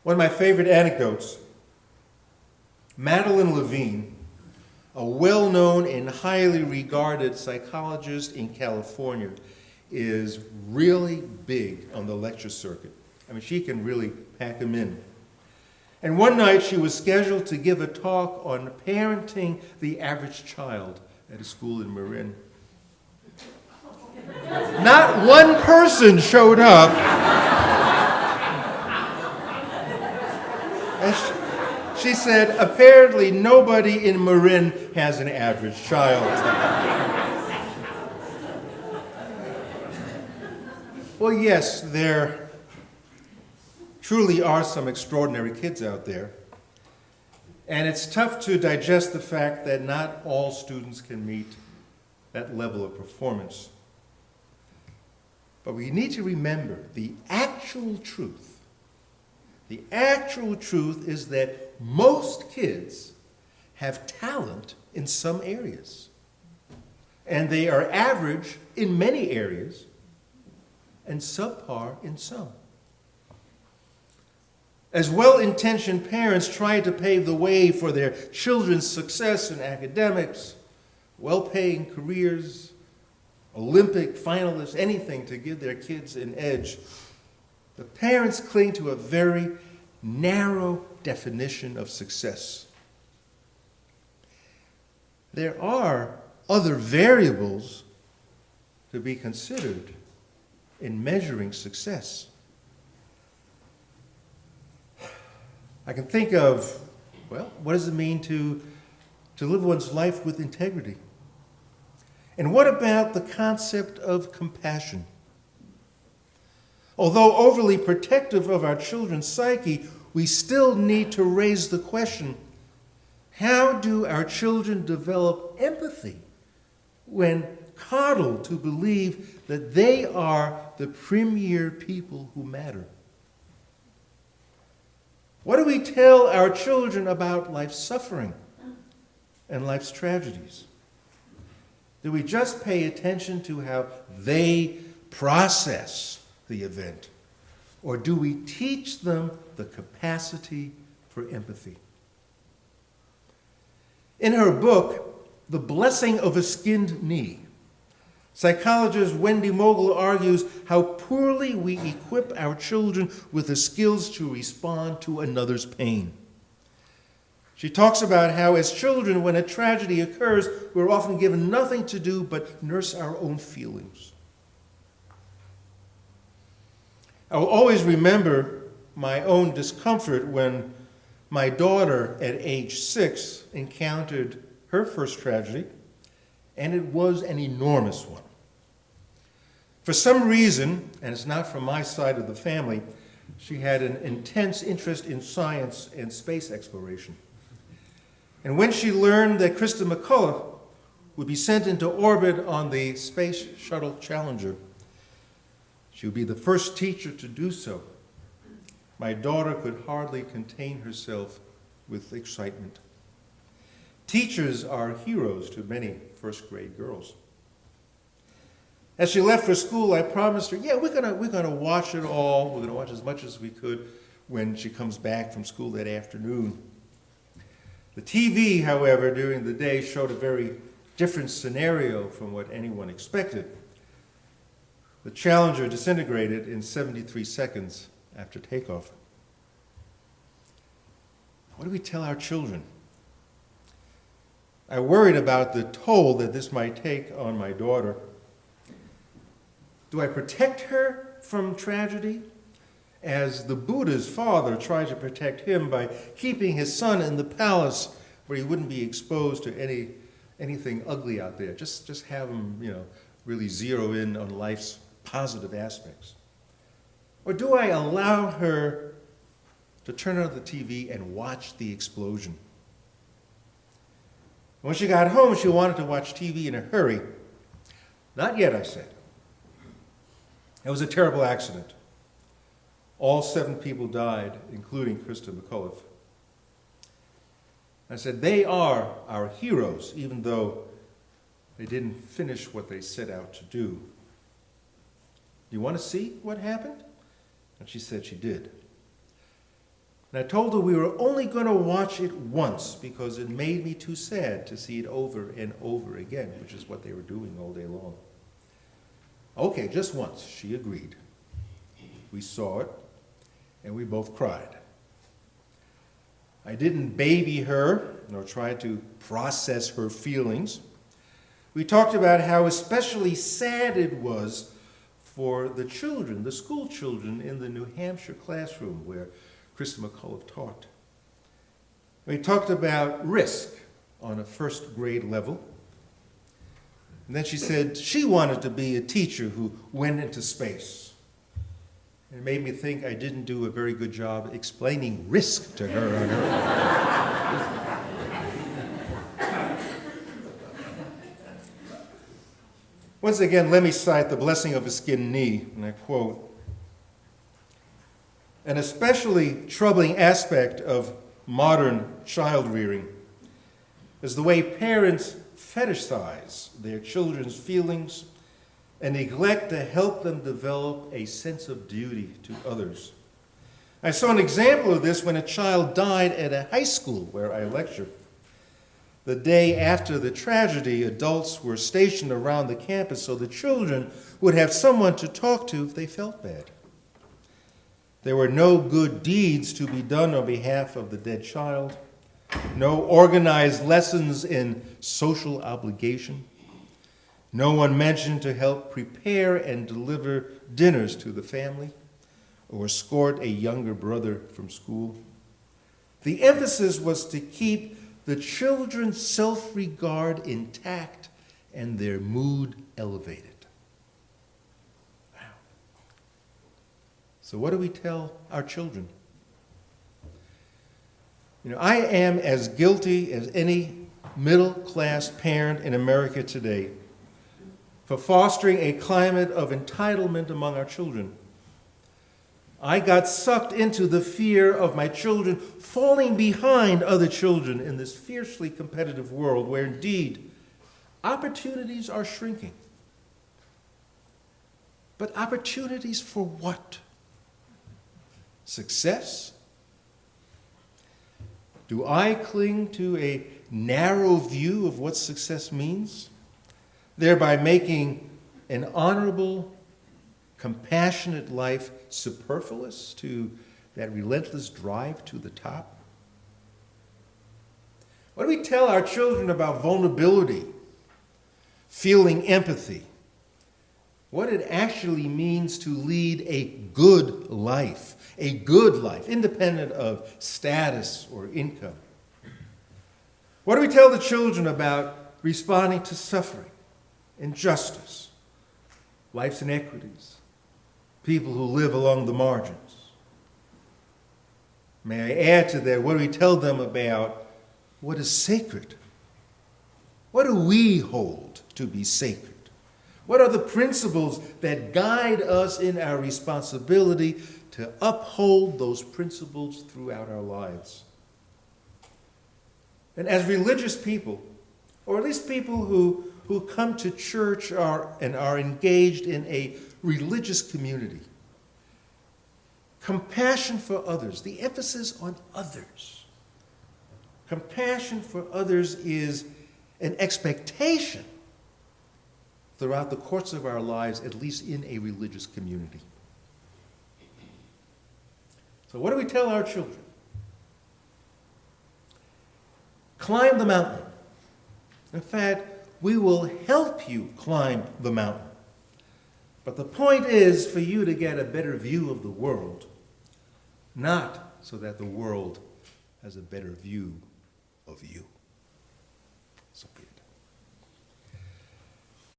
One of my favorite anecdotes, Madeline Levine, a well-known and highly regarded psychologist in California, is really big on the lecture circuit. I mean, she can really pack them in. And one night she was scheduled to give a talk on parenting the average child at a school in Marin. Not one person showed up. And she said, apparently nobody in Marin has an average child. Well, yes, there truly are some extraordinary kids out there. And it's tough to digest the fact that not all students can meet that level of performance. But we need to remember the actual truth. The actual truth is that most kids have talent in some areas. And they are average in many areas and subpar in some. As well-intentioned parents try to pave the way for their children's success in academics, well-paying careers, Olympic finalists, anything to give their kids an edge, the parents cling to a very narrow definition of success. There are other variables to be considered in measuring success. I can think of, well, what does it mean to live one's life with integrity? And what about the concept of compassion? Although overly protective of our children's psyche, we still need to raise the question, how do our children develop empathy when coddled to believe that they are the premier people who matter? What do we tell our children about life's suffering and life's tragedies? Do we just pay attention to how they process the event? Or do we teach them the capacity for empathy? In her book, The Blessing of a Skinned Knee, psychologist Wendy Mogul argues how poorly we equip our children with the skills to respond to another's pain. She talks about how as children, when a tragedy occurs, we're often given nothing to do but nurse our own feelings. I will always remember my own discomfort when my daughter at age 6 encountered her first tragedy, and it was an enormous one. For some reason, and it's not from my side of the family, she had an intense interest in science and space exploration. And when she learned that Christa McCullough would be sent into orbit on the Space Shuttle Challenger, she would be the first teacher to do so, my daughter could hardly contain herself with excitement. Teachers are heroes to many first-grade girls. As she left for school, I promised her, we're gonna watch it all. We're gonna watch as much as we could when she comes back from school that afternoon. The TV, however, during the day showed a very different scenario from what anyone expected. The Challenger disintegrated in 73 seconds after takeoff. What do we tell our children? I worried about the toll that this might take on my daughter. Do I protect her from tragedy, as the Buddha's father tried to protect him by keeping his son in the palace where he wouldn't be exposed to anything ugly out there? Just have him, really zero in on life's positive aspects. Or do I allow her to turn on the TV and watch the explosion? When she got home, she wanted to watch TV in a hurry. Not yet, I said. It was a terrible accident. All 7 people died, including Christa McCullough. I said, they are our heroes, even though they didn't finish what they set out to do. Do you want to see what happened? And she said she did. And I told her we were only going to watch it once because it made me too sad to see it over and over again, which is what they were doing all day long. Okay, just once, she agreed. We saw it, and we both cried. I didn't baby her, nor try to process her feelings. We talked about how especially sad it was for the children, the school children in the New Hampshire classroom where Krista McCullough taught. We talked about risk on a first grade level. And then she said she wanted to be a teacher who went into space. It made me think I didn't do a very good job explaining risk to her on her own. Once again, let me cite The Blessing of a Skinned Knee, and I quote, "An especially troubling aspect of modern child rearing is the way parents fetishize their children's feelings and neglect to help them develop a sense of duty to others. I saw an example of this when a child died at a high school where I lectured. The day after the tragedy, adults were stationed around the campus so the children would have someone to talk to if they felt bad. There were no good deeds to be done on behalf of the dead child, no organized lessons in social obligation. No one mentioned to help prepare and deliver dinners to the family or escort a younger brother from school. The emphasis was to keep the children's self-regard intact and their mood elevated." Wow. So what do we tell our children? I am as guilty as any middle-class parent in America today for fostering a climate of entitlement among our children. I got sucked into the fear of my children falling behind other children in this fiercely competitive world where indeed opportunities are shrinking. But opportunities for what? Success? Do I cling to a narrow view of what success means, thereby making an honorable, compassionate life superfluous to that relentless drive to the top? What do we tell our children about vulnerability, feeling empathy, what it actually means to lead a good life, independent of status or income? What do we tell the children about responding to suffering, injustice, life's inequities, people who live along the margins? May I add to that, what do we tell them about what is sacred? What do we hold to be sacred? What are the principles that guide us in our responsibility to uphold those principles throughout our lives? And as religious people, or at least people who come to church and are engaged in a religious community, compassion for others, the emphasis on others. Compassion for others is an expectation throughout the course of our lives, at least in a religious community. So what do we tell our children? Climb the mountain. In fact, we will help you climb the mountain. But the point is for you to get a better view of the world, not so that the world has a better view of you. So be it.